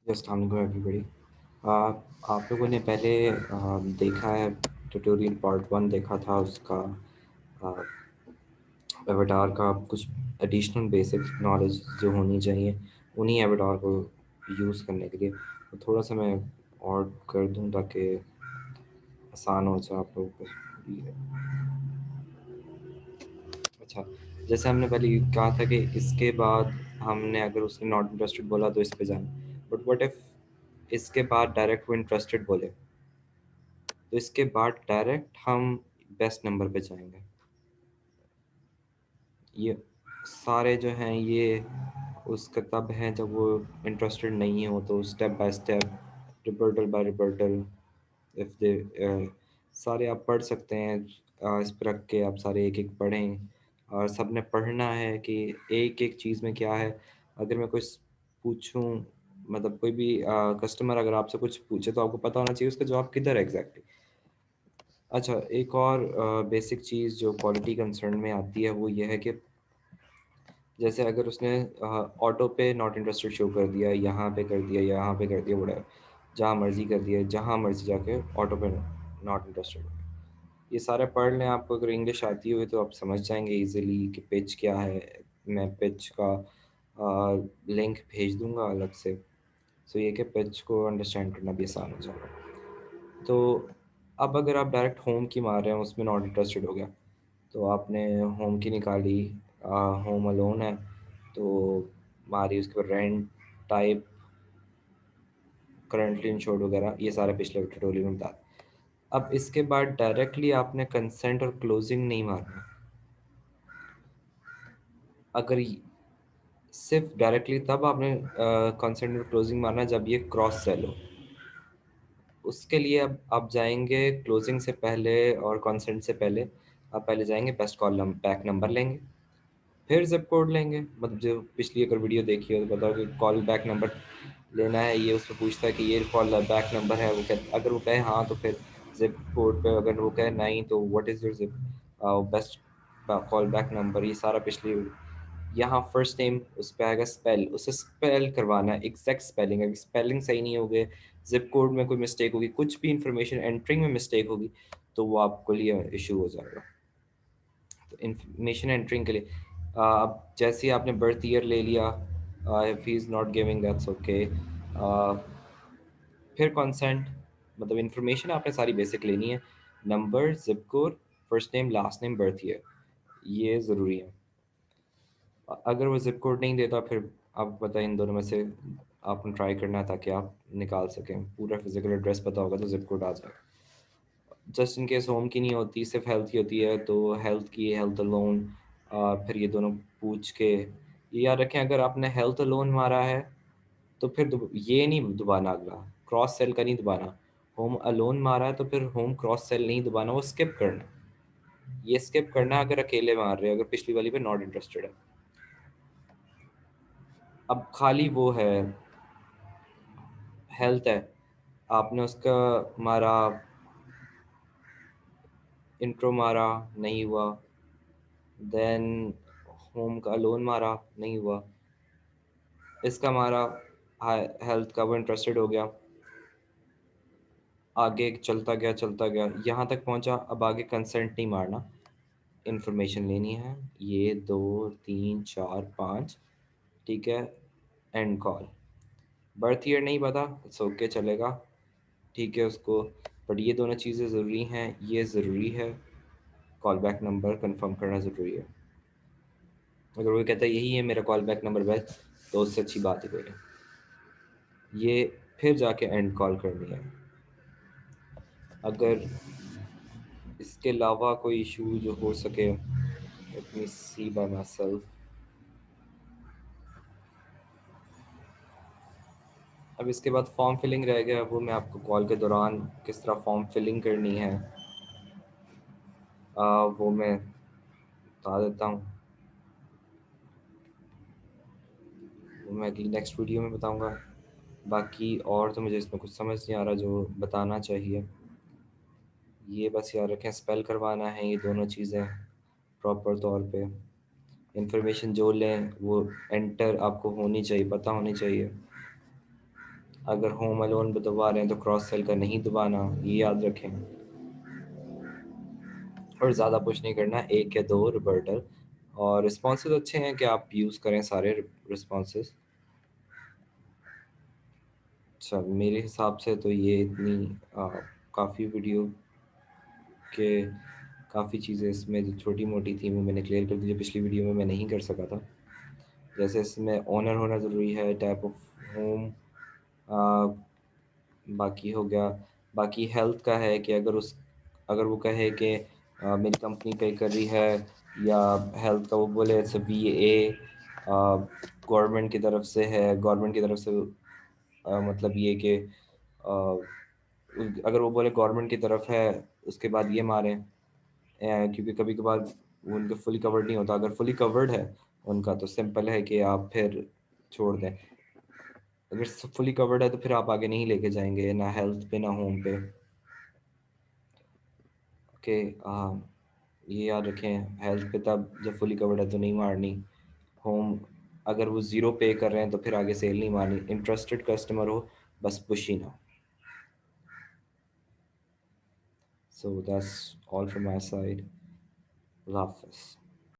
अस्सलाम वालेकुम एवरीबॉडी। आप लोगों ने पहले देखा है, ट्यूटोरियल पार्ट 1 देखा था उसका, एवाटार का कुछ एडिशनल बेसिक नॉलेज जो होनी चाहिए उन्हीं एवाटार को यूज़ करने के लिए। तो थोड़ा सा मैं और कर दूं ताकि आसान हो जाए आप लोगों को ये। अच्छा, जैसे हमने पहले कहा था कि इसके बाद हमने अगर उसने नॉट इंटरेस्टेड बोला तो इस पे जाना, बट व्हाट इफ इसके बाद डायरेक्ट वो इंटरेस्टेड बोले, तो इसके बाद डायरेक्ट हम बेस्ट नंबर पे जाएंगे। ये सारे जो हैं ये उसका तब है जब वो इंटरेस्टेड नहीं हो, तो स्टेप बाय स्टेप, रिपर्टल बाय रिपर्टल, इफ दे सारे आप पढ़ सकते हैं। इस पर रख के आप सारे एक एक पढ़ें, और सबने पढ़ना है कि एक एक चीज़ में क्या है। अगर मैं कुछ पूछूं, मतलब कोई भी कस्टमर अगर आपसे कुछ पूछे तो आपको पता होना चाहिए उसका जवाब किधर है एग्जैक्टली। अच्छा, एक और बेसिक चीज़ जो क्वालिटी कंसर्न में आती है वो ये है कि जैसे अगर उसने ऑटो पे नॉट इंटरेस्टेड शो कर दिया, यहाँ पे कर दिया, यहाँ पे कर दिया, बड़ा जहाँ मर्जी कर दिया, जहाँ मर्जी जाके ऑटो पे नॉट इंटरेस्टेड हो गया। ये सारे पढ़ लें, आपको अगर इंग्लिश आती हुई तो आप समझ जाएंगे इजीली कि पिच क्या है। मैं पिच का लिंक भेज दूंगा अलग से, सो ये कि पिच को अंडरस्टैंड करना भी आसान हो जाएगा। तो अब अगर आप डायरेक्ट होम की मार रहे हैं, उसमें नॉट इंटरेस्टेड हो गया, तो आपने होम की निकाली, होम अलोन है तो मारी, उसके बाद रेंट टाइप, करंटली इंश्योर्ड वगैरह, ये सारा पिछले ट्यूटोरियल में बता। अब इसके बाद डायरेक्टली आपने कंसेंट और क्लोजिंग नहीं मारना। अगर सिर्फ डायरेक्टली तब आपने कंसेंट और क्लोजिंग मारना जब ये क्रॉस सेल हो। उसके लिए अब आप जाएंगे क्लोजिंग से पहले और कंसेंट से पहले, आप पहले जाएंगे बेस्ट कॉल बैक नंबर लेंगे, फिर जिप कोड लेंगे। मतलब जो पिछली अगर वीडियो देखी हो तो बताओ कि कॉल बैक नंबर लेना है, ये उसको पूछता है कि ये कॉल बैक नंबर है, वो कहे, अगर वो कहे हाँ तो फिर जिप कोड पे, अगर वो कहे नहीं तो what is your zip best call back number, ये सारा पिछली। यहाँ फर्स्ट नेम उस पर आएगा, स्पेल उसे स्पेल करवाना है, एग्जैक्ट स्पेलिंग। अगर स्पेलिंग सही नहीं होगी, जिप कोड में कोई मिस्टेक होगी, कुछ भी इंफॉर्मेशन एंटरिंग में मिस्टेक होगी, तो वो आपको लिए इशू हो जाएगा। तो इंफॉर्मेशन एंटरिंग के लिए अब जैसे ही आपने बर्थ ईयर ले लिया, if he is not giving that's okay, फिर कंसेंट, मतलब इंफॉर्मेशन आपने सारी बेसिक लेनी है, number, zip code, first name, last name, birth year, ये ज़रूरी है। अगर वो जिप कोड नहीं देता फिर आप बताएं इन दोनों में से आपने ट्राई करना है ताकि आप निकाल सकें। पूरा फिजिकल एड्रेस पता होगा तो जिप कोड आ जाएगा। जस्ट इन केस होम की नहीं होती, सिर्फ हेल्थ की होती है, तो हेल्थ की, हेल्थ लोन, फिर ये दोनों पूछ के, ये याद रखें अगर आपने हेल्थ लोन मारा है तो फिर ये नहीं दबाना, अगला क्रॉस सेल का नहीं दबाना। होम अलोन मारा है तो फिर होम क्रॉस सेल नहीं दबाना, वो स्किप करना। ये स्किप करना अगर अकेले मार रहे हो, अगर पिछली वाली पे नॉट इंटरेस्टेड है। अब खाली वो है, हेल्थ है, आपने उसका मारा, इंट्रो मारा, नहीं हुआ, देन होम का लोन मारा, नहीं हुआ, इसका मारा, हेल्थ का वो इंटरेस्टेड हो गया, आगे चलता गया चलता गया, यहाँ तक पहुँचा, अब आगे कंसेंट नहीं मारना, इंफॉर्मेशन लेनी है, ये 2 3 4 5, ठीक है, एंड कॉल। बर्थ ईयर नहीं पता, इट्स ओके चलेगा, ठीक है उसको, बट ये दोनों चीज़ें ज़रूरी हैं, ये ज़रूरी है, कॉल बैक नंबर कंफर्म करना ज़रूरी है। अगर वो कहता है यही है मेरा कॉल बैक नंबर बस, तो उससे अच्छी बात ही कोई नहीं। ये फिर जाके एंड कॉल करनी है। अगर इसके अलावा कोई इशू जो हो सके, let me see by myself. अब इसके बाद फॉर्म फिलिंग रह गया, वो मैं आपको कॉल के दौरान किस तरह फॉर्म फिलिंग करनी है वो मैं बता देता हूँ, वो मैं अगली नेक्स्ट वीडियो में बताऊँगा। बाकी और तो मुझे इसमें कुछ समझ नहीं आ रहा जो बताना चाहिए। ये बस याद रखें, स्पेल करवाना है ये दोनों चीज़ें प्रॉपर तौर पे। इंफॉर्मेशन जो लें वो एंटर आपको होनी चाहिए, पता होनी चाहिए। अगर होम अलोन पे दबा रहे हैं तो क्रॉस सेल का नहीं दबाना, ये याद रखें। और ज़्यादा पुश नहीं करना, एक या दो रिवर्टल। और रिस्पॉन्सेज अच्छे हैं कि आप यूज़ करें सारे रिस्पॉन्सेज। अच्छा, मेरे हिसाब से तो ये इतनी काफ़ी वीडियो के काफ़ी चीज़ें इसमें जो छोटी मोटी थी वो मैंने क्लियर कर दी, जो पिछली वीडियो में मैं नहीं कर सका था। जैसे इसमें ओनर होना ज़रूरी है, टाइप ऑफ होम, बाकी हो गया। बाकी हेल्थ का है कि अगर वो कहे कि मेरी कंपनी पे कर रही है, या हेल्थ का वो बोले इट्स VA, गवर्नमेंट की तरफ से है, गवर्नमेंट की तरफ से मतलब ये कि अगर वो बोले गवर्नमेंट की तरफ है, उसके बाद ये मारें। क्योंकि कभी कभार वो उनके फुली कवर्ड नहीं होता। अगर फुली कवर्ड है उनका तो सिंपल है कि आप फिर छोड़ दें। अगर फुली कवर्ड है तो फिर आप आगे नहीं लेके जाएंगे, ना हेल्थ पे ना होम पे। ओके, ये याद रखें, हेल्थ पे तब जब फुली कवर्ड है तो नहीं मारनी। होम अगर वो ज़ीरो पे कर रहे हैं तो फिर आगे सेल नहीं मारनी। इंटरेस्टेड कस्टमर हो, बस पुश ही ना। So that's all from my side. Allah हाफिज़।